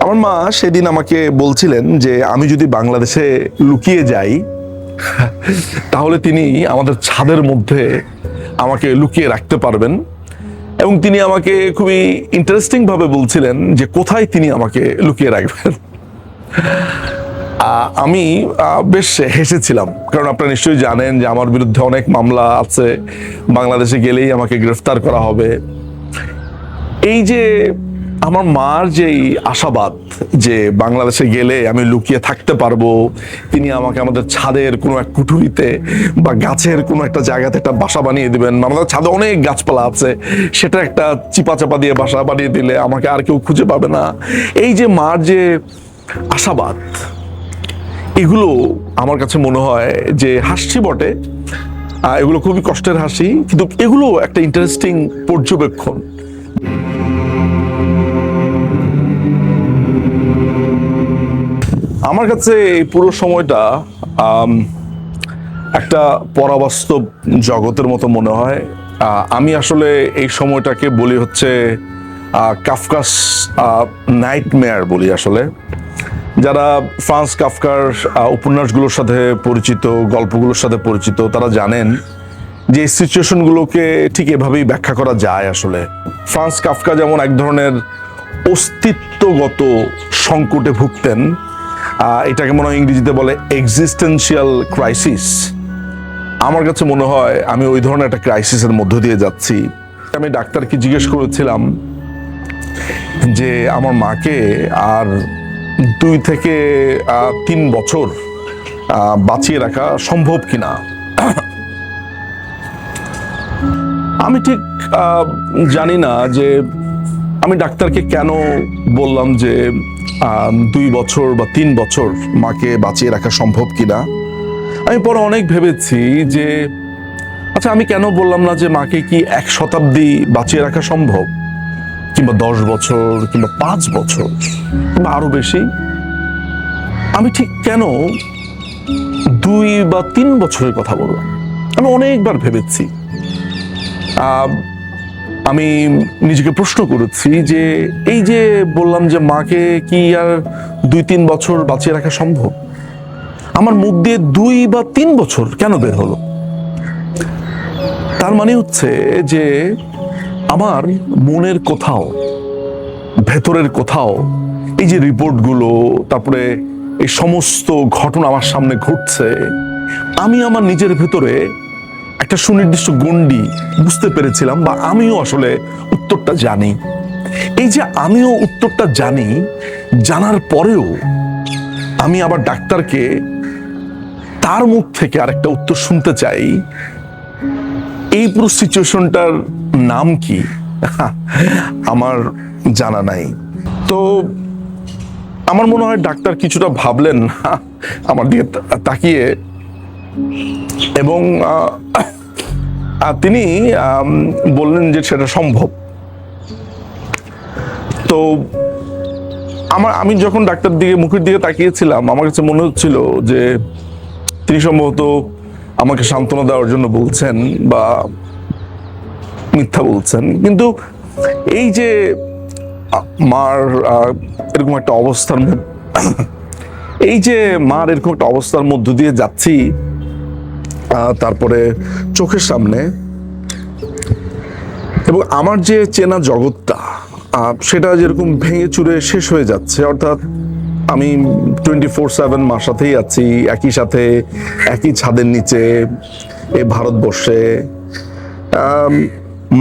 আমার মা সেদিন আমাকে বলছিলেন যে আমি যদি বাংলাদেশে লুকিয়ে যাই তাহলে তিনি আমাদের ছাদের মধ্যে আমাকে লুকিয়ে রাখতে পারবেন, এবং তিনি আমাকে খুবই ইন্টারেস্টিং ভাবে বলছিলেন যে কোথায় তিনি আমাকে লুকিয়ে রাখবেন। আমি বেশ হেসেছিলাম, কারণ আপনারা নিশ্চয়ই জানেন যে আমার বিরুদ্ধে অনেক মামলা আছে, বাংলাদেশে গেলেই আমাকে গ্রেফতার করা হবে। এই যে আমার মার যেই আশাবাদ যে বাংলাদেশে গেলে আমি লুকিয়ে থাকতে পারবো, তিনি আমাকে আমাদের ছাদের কোনো এক কুঠুরিতে বা গাছের কোনো একটা জায়গাতে একটা বাসা বানিয়ে দিবেন, আমাদের ছাদে অনেক গাছপালা আছে, সেটা একটা চিপা চাপা দিয়ে বাসা বানিয়ে দিলে আমাকে আর কেউ খুঁজে পাবে না, এই যে মার যে আশাবাদ, এগুলো আমার কাছে মনে হয় যে হাসি বটে, এগুলো খুবই কষ্টের হাসি, কিন্তু এগুলো একটা ইন্টারেস্টিং পর্যবেক্ষণ। আমার কাছে এই পুরো সময়টা একটা পরাবাস্তব জগতের মতো মনে হয়। আমি আসলে এই সময়টাকে বলি হচ্ছে কাফকাস নাইটমেয়ার বলি। আসলে যারা ফ্রান্স কাফকার উপন্যাসগুলোর সাথে পরিচিত, গল্পগুলোর সাথে পরিচিত, তারা জানেন যে এই সিচুয়েশনগুলোকে ঠিক এভাবেই ব্যাখ্যা করা যায়। আসলে ফ্রান্স কাফকা যেমন এক ধরনের অস্তিত্বগত সংকটে ভুগতেন, এটাকে মনে হয় ইংরেজিতে বলে এক্সিস্টেন্সিয়াল ক্রাইসিস। আমার কাছে মনে হয় আমি ওই ধরনের একটা ক্রাইসিসের মধ্য দিয়ে যাচ্ছি। আমি ডাক্তারকে জিজ্ঞেস করেছিলাম যে আমার মাকে আর 2 থেকে 3 বছর বাঁচিয়ে রাখা সম্ভব কিনা। আমি ঠিক জানি না যে আমি ডাক্তারকে কেন বললাম যে 2 বছর বা 3 বছর মাকে বাঁচিয়ে রাখা সম্ভব কিনা। আমি পরে অনেক ভেবেছি যে আচ্ছা, আমি কেন বললাম না যে মাকে কি 1 শতাব্দী বাঁচিয়ে রাখা সম্ভব, কিংবা 10 বছর, কিংবা 5 বছর, কিংবা আরো বেশি। আমি ঠিক কেন 2 বা 3 বছরের কথা বললাম। আমি অনেকবার ভেবেছি, আমি নিজেকে প্রশ্ন করেছি যে এই যে বললাম যে মাকে কি আর 2-3 বছর বাঁচিয়ে রাখা সম্ভব, আমার মুখ দিয়ে 2 বা 3 বছর কেন বের হলো? তার মানে হচ্ছে যে আমার মনের কোথাও, ভেতরের কোথাও এই যে রিপোর্টগুলো, তারপরে এই সমস্ত ঘটনা আমার সামনে ঘটছে, আমি আমার নিজের ভেতরে একটা সুনির্দিষ্ট গণ্ডি বুঝতে পেরেছিলাম, বা আমিও আসলে উত্তরটা জানি। এই যে আমিও উত্তরটা জানি, জানার পরেও আমি আবার ডাক্তারকে তার মুখ থেকে আরেকটা উত্তর শুনতে চাই। এই পুরো সিচুয়েশনটার নাম কি আমার জানা নাই। তো আমার মনে হয় ডাক্তার কিছুটা ভাবলেন আমার দিকে তাকিয়ে, এবং তিনি বললেন যে সেটা সম্ভব। তো আমি যখন ডাক্তার দিকে মুখের দিকে তাকিয়েছিলাম, আমার কাছে মনে হচ্ছিল যে তিনি সম্ভবত আমাকে সান্ত্বনা দেওয়ার জন্য বলছেন বা মিথ্যা বলছেন। কিন্তু এই যে মার এরকম একটা অবস্থার এই যে মার এরকম একটা অবস্থার মধ্য দিয়ে যাচ্ছি, তারপরে চোখের সামনে, এবং আমার যে চেনা জগৎটা সেটা যেরকম ভেঙে চুরে শেষ হয়ে যাচ্ছে। অর্থাৎ আমি 24/7 মার সাথেই আছি, একই সাথে একই ছাদের নিচে এই ভারতবর্ষে।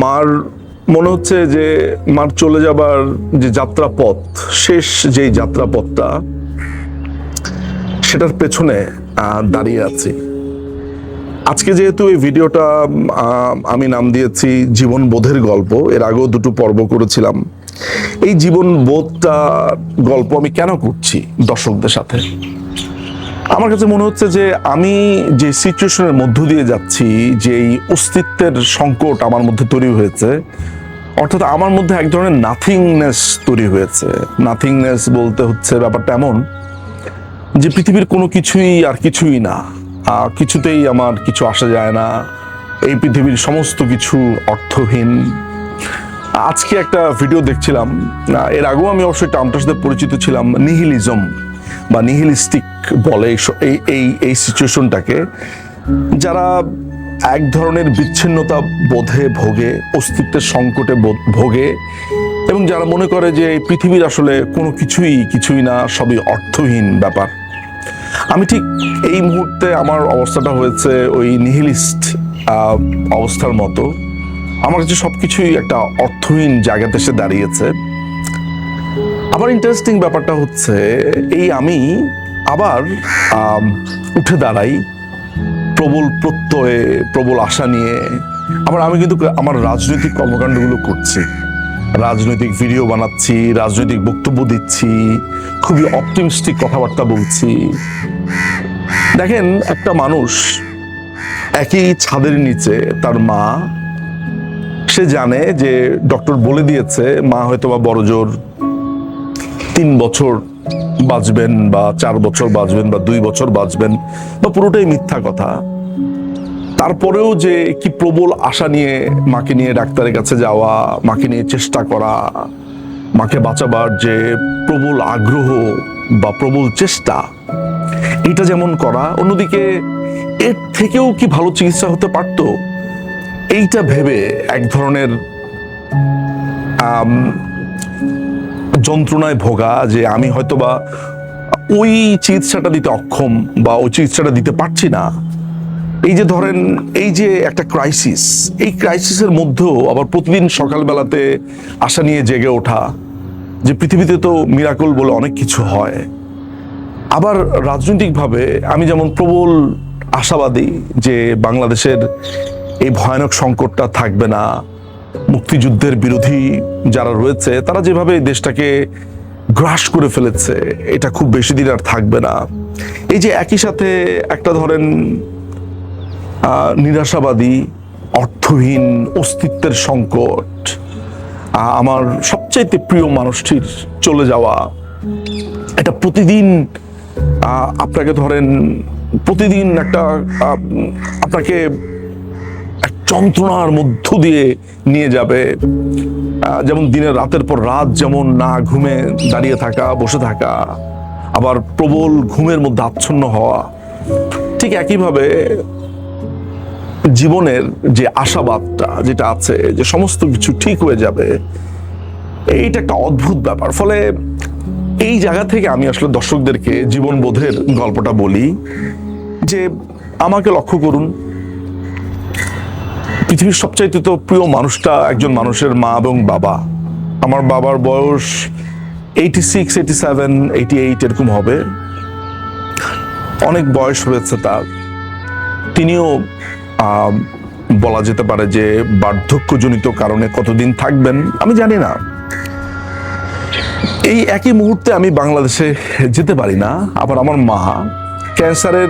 মার মনে হচ্ছে যে মার চলে যাবার যে যাত্রাপথ, শেষ যেই যাত্রাপথটা, সেটার পেছনে দাঁড়িয়ে আছি। আজকে যেহেতু এই ভিডিওটা আমি নাম দিয়েছি জীবন বোধের গল্প, এর আগেও 2টো পর্ব করেছিলাম। এই জীবন বোধটা গল্প আমি কেন করছি দর্শকদের সাথে? আমার কাছে মনে হচ্ছে যে আমি যে সিচুয়েশনের মধ্য দিয়ে যাচ্ছি, যে এই অস্তিত্বের সংকট আমার মধ্যে তৈরি হয়েছে, অর্থাৎ আমার মধ্যে এক ধরনের নাথিংনেস তৈরি হয়েছে। নাথিংনেস বলতে হচ্ছে ব্যাপারটা এমন যে পৃথিবীর কোনো কিছুই আর কিছুই না, কিছুতেই আমার কিছু আসা যায় না, এই পৃথিবীর সমস্ত কিছু অর্থহীন। আজকে একটা ভিডিও দেখছিলাম, এর আগেও আমি অবশ্যই টার্মটার সাথে পরিচিত ছিলাম, নিহিলিজম বা নিহিলিস্টিক বলে এই এই এই সিচুয়েশনটাকে, যারা এক ধরনের বিচ্ছিন্নতা বোধে ভোগে, অস্তিত্বের সংকটে ভোগে, এবং যারা মনে করে যে এই পৃথিবীর আসলে কোনো কিছুই না, সবই অর্থহীন ব্যাপার। আমি ঠিক এই মুহূর্তে আমার অবস্থাটা হয়েছে ওই নিহিলিস্ট অবস্থার মতো। আমার কাছে সবকিছুই একটা অর্থহীন জায়গাতে এসে দাঁড়িয়েছে। আবার ইন্টারেস্টিং ব্যাপারটা হচ্ছে এই আমি আবার উঠে দাঁড়াই প্রবল প্রত্যয়ে, প্রবল আশা নিয়ে। আবার আমি কিন্তু আমার রাজনৈতিক কর্মকাণ্ডগুলো করছি, রাজনৈতিক ভিডিও বানাচ্ছি, রাজনৈতিক বক্তব্য দিচ্ছি, খুবই অপটিমিস্টিক কথাবার্তা বলছি। দেখেন, একটা মানুষ একই ছাদের নিচে, তার মা, সে জানে যে ডক্টর বলে দিয়েছে মা হয়তো বা বড়জোর 3 বছর বাঁচবেন বা 4 বছর বাঁচবেন বা 2 বছর বাঁচবেন, বা পুরোটাই মিথ্যা কথা। তারপরেও যে কি প্রবল আশা নিয়ে মাকে নিয়ে ডাক্তারের কাছে যাওয়া, মাকে নিয়ে চেষ্টা করা, মাকে বাঁচাবার যে প্রবল আগ্রহ বা প্রবল চেষ্টা, এটা যেমন করা, অন্যদিকে এর থেকেও কি ভালো চিকিৎসা হতে পারতো, এইটা ভেবে এক ধরনের যন্ত্রণায় ভোগা, যে আমি হয়তোবা ওই চিকিৎসাটা দিতে অক্ষম বা ওই চিকিৎসাটা দিতে পারছি না। এই যে ধরেন, এই যে একটা ক্রাইসিস, এই ক্রাইসিসের মধ্যেও আবার প্রতিদিন সকালবেলাতে আশা নিয়ে জেগে ওঠা, যে পৃথিবীতে তো মিরাকল বলে অনেক কিছু হয়। আবার রাজনৈতিকভাবে আমি যেমন প্রবল আশাবাদী যে বাংলাদেশের এই ভয়ানক সংকটটা থাকবে না, মুক্তিযুদ্ধের বিরোধী যারা রয়েছে তারা যেভাবে দেশটাকে গ্রাস করে ফেলেছে, এটা খুব বেশি দিন আর থাকবে না। এই যে একই সাথে একটা ধরেন নিরাশাবাদী, অর্থহীন, অস্তিত্বের সংকট, আমার সবচাইতে প্রিয় মানুষটির চলে যাওয়া, এটা প্রতিদিন আপনাকে ধরেন প্রতিদিন একটা আপনাকে এক যন্ত্রণার মধ্য দিয়ে নিয়ে যাবে। যেমন দিনের রাতের পর রাত যেমন না ঘুমে দাঁড়িয়ে থাকা, বসে থাকা, আবার প্রবল ঘুমের মধ্যে আচ্ছন্ন হওয়া, ঠিক একইভাবে জীবনের যে আশাবাদটা যেটা আছে, যে সমস্ত কিছু ঠিক হয়ে যাবে, এইটা একটা অদ্ভুত ব্যাপার। ফলে এই জায়গা থেকে আমি আসলে দর্শকদেরকে জীবনবোধের গল্পটা বলি, যে আমাকে লক্ষ্য করুন, পৃথিবীর সবচাইতে তো প্রিয় মানুষটা একজন মানুষের মা এবং বাবা। আমার বাবার বয়স 86, 87, 88 এরকম হবে, অনেক বয়স হয়েছে তার। তিনিও বলা যেতে পারে যে বার্ধক্যজনিত কারণে কতদিন থাকবেন আমি জানি না। এই একই মুহূর্তে আমি বাংলাদেশে যেতে পারি না। আবার আমার মা ক্যান্সারের,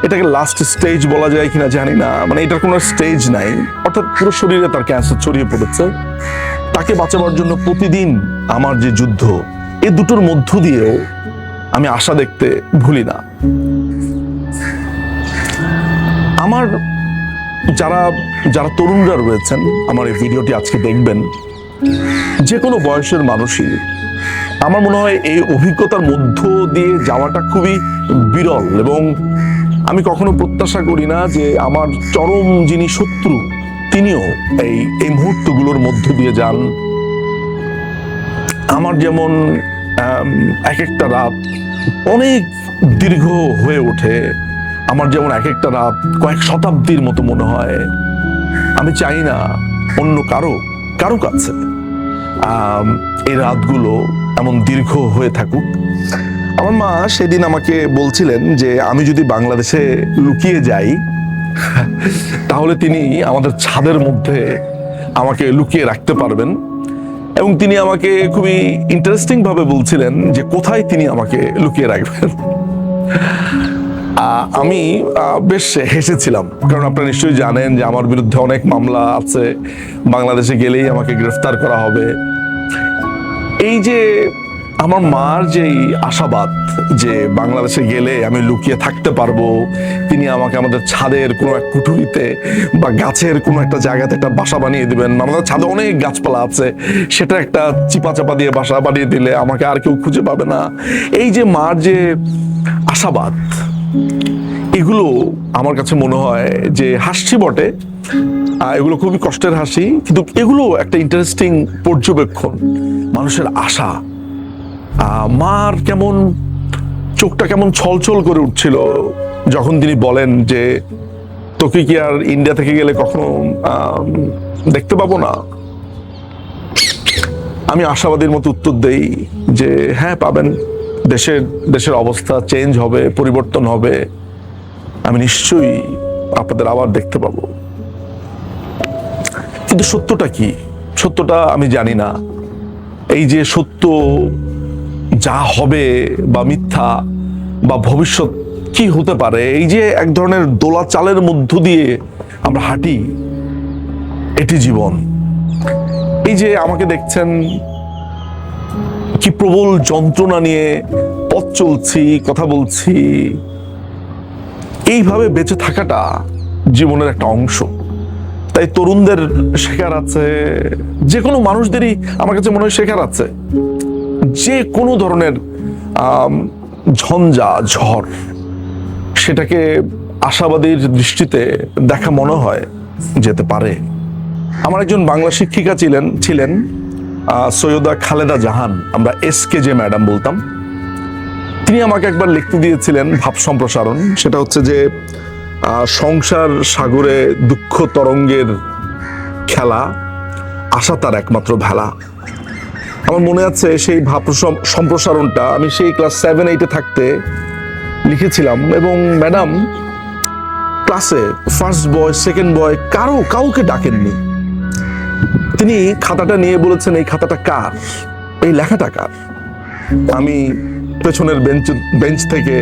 এটাকে লাস্ট স্টেজ বলা যায় কিনা জানি না, মানে এটার কোনো স্টেজ নাই, অর্থাৎ পুরো শরীরে তার ক্যান্সার ছড়িয়ে পড়েছে। তাকে বাঁচাবার জন্য প্রতিদিন আমার যে যুদ্ধ, এই দুটোর মধ্য দিয়েও আমি আশা দেখতে ভুলি না। আমার যারা যারা তরুণরা রয়েছেন, আমার এই ভিডিওটি আজকে দেখবেন, যে কোনো বয়সের মানুষই, আমার মনে হয় এই অভিজ্ঞতার মধ্য দিয়ে যাওয়াটা খুবই বিরল, এবং আমি কখনো প্রত্যাশা করি না যে আমার চরম যিনি শত্রু তিনিও এই মুহূর্তগুলোর মধ্য দিয়ে যান। আমার যেমন এক একটা রাত অনেক দীর্ঘ হয়ে ওঠে, আমার যেমন এক একটা রাত কয়েক শতাব্দীর মতো মনে হয়। আমি চাই না অন্য কারো কাছে এই রাতগুলো এমন দীর্ঘ হয়ে থাকুক। আমার মা সেদিন আমাকে বলছিলেন যে আমি যদি বাংলাদেশে লুকিয়ে যাই তাহলে তিনি আমাদের ছাদের মধ্যে আমাকে লুকিয়ে রাখতে পারবেন, এবং তিনি আমাকে খুবই ইন্টারেস্টিং ভাবে বলছিলেন যে কোথায় তিনি আমাকে লুকিয়ে রাখবেন। আমি বেশ হেসেছিলাম, কারণ আপনারা নিশ্চয়ই জানেন যে আমার বিরুদ্ধে অনেক মামলা আছে, বাংলাদেশে গেলেই আমাকে গ্রেফতার করা হবে। এই যে আমার মার যেই আশাবাদ যে বাংলাদেশে গেলে আমি লুকিয়ে থাকতে পারবো, তিনি আমাকে আমাদের ছাদের কোনো এক কুঠুরিতে বা গাছের কোনো একটা জায়গাতে একটা বাসা বানিয়ে দিবেন। আমাদের ছাদে অনেক গাছপালা আছে, সেটা একটা চিপা চাপা দিয়ে বাসা বানিয়ে দিলে আমাকে আর কেউ খুঁজে পাবে না। এই যে মার যে আশাবাদ, এগুলো আমার কাছে মনে হয় যে হাসছি বটে, এগুলো খুবই কষ্টের হাসি, কিন্তু এগুলো একটা ইন্টারেস্টিং পর্যবেক্ষণ মানুষের আশা। মার কেমন চোখটা কেমন ছলছল করে উঠছিল যখন তিনি বলেন যে তোকে কি আর ইন্ডিয়া থেকে গেলে কখনো দেখতে পাবো না। আমি আশাবাদীর মতো উত্তর দেই যে হ্যাঁ, পাবেন। দেশের অবস্থা চেঞ্জ হবে, পরিবর্তন হবে, আমি নিশ্চয়ই আপনাদের আবার দেখতে পাবো। কিন্তু সত্যটা কি? সত্যটা আমি জানি না। এই যে সত্য যা হবে বা মিথ্যা বা ভবিষ্যৎ কি হতে পারে, এই যে এক ধরনের দোলাচালের মধ্য দিয়ে আমরা হাঁটি, এটি জীবন। এই যে আমাকে দেখছেন কি প্রবল যন্ত্রণা নিয়ে পথ চলছি, কথা বলছি, এইভাবে বেঁচে থাকাটা জীবনের একটা অংশ। তাই তরুণদের শেখার আছে, যে কোনো মানুষদেরই আমার কাছে মনে হয় শেখার আছে। যে কোনো ধরনের ঝঞ্ঝা ঝড়, সেটাকে আশাবাদীর দৃষ্টিতে দেখা মনে হয় যেতে পারে। আমার একজন বাংলা শিক্ষিকা ছিলেন সৈয়দা খালেদা জাহান, আমরা SKJ ম্যাডাম বলতাম। তিনি আমাকে একবার লিখতে দিয়েছিলেন ভাব সম্প্রসারণ। সেটা হচ্ছে যে সংসার সাগরে দুঃখ তরঙ্গের খেলা, আশা তার একমাত্র ভেলা। আমার মনে আছে সেই ভাব সম্প্রসারণটা আমি সেই ক্লাস 7-8-এ থাকতে লিখেছিলাম, এবং ম্যাডাম ক্লাসে ফার্স্ট বয়, সেকেন্ড বয় কাউকে ডাকেননি। তিনি খাতাটা নিয়ে বলেছেন, এই খাতাটা কার, এই লেখাটা কার? আমি পেছনের বেঞ্চ থেকে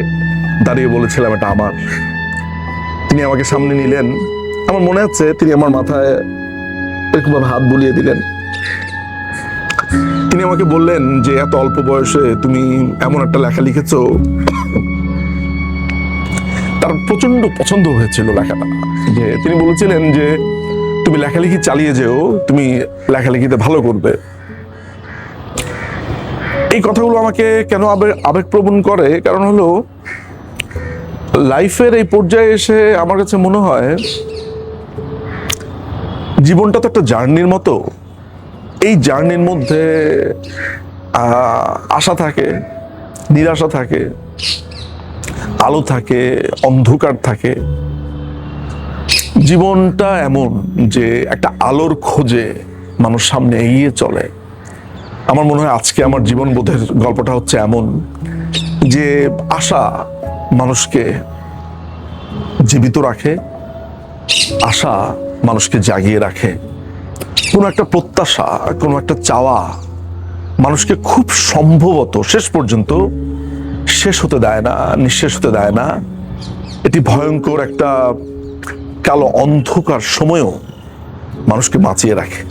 দাঁড়িয়ে বলেছিলাম এটা আমার। তিনি আমাকে সামনে নিলেন, আমার মনে আছে তিনি আমার মাথায় এরকমভাবে হাত বুলিয়ে দিলেন। তিনি আমাকে বললেন যে এত অল্প বয়সে তুমি এমন একটা লেখা লিখেছো। তার প্রচন্ড পছন্দ হয়েছিল লেখাটা। যে তিনি বলেছিলেন যে তুমি লেখালেখি চালিয়ে যেও, তুমি লেখালেখিতে ভালো করবে। এই কথাগুলো আমাকে কেন আবেগপ্রবণ করে, কারণ হলো লাইফের এই পর্যায়ে এসে আমার কাছে মনে হয় জীবনটা তো একটা জার্নির মতো। এই জার্নির মধ্যে আশা থাকে, নিরাশা থাকে, আলো থাকে, অন্ধকার থাকে। জীবনটা এমন যে একটা আলোর খোঁজে মানুষ সামনে এগিয়ে চলে। আমার মনে হয় আজকে আমার জীবনবোধের গল্পটা হচ্ছে এমন যে আশা মানুষকে জীবিত রাখে, আশা মানুষকে জাগিয়ে রাখে। কোনো একটা প্রত্যাশা, কোনো একটা চাওয়া মানুষকে খুব সম্ভবত শেষ পর্যন্ত শেষ হতে দেয় না, নিঃশেষ হতে দেয় না। এটি ভয়ঙ্কর একটা কালো অন্ধকার সময়ও মানুষকে বাঁচিয়ে রাখে।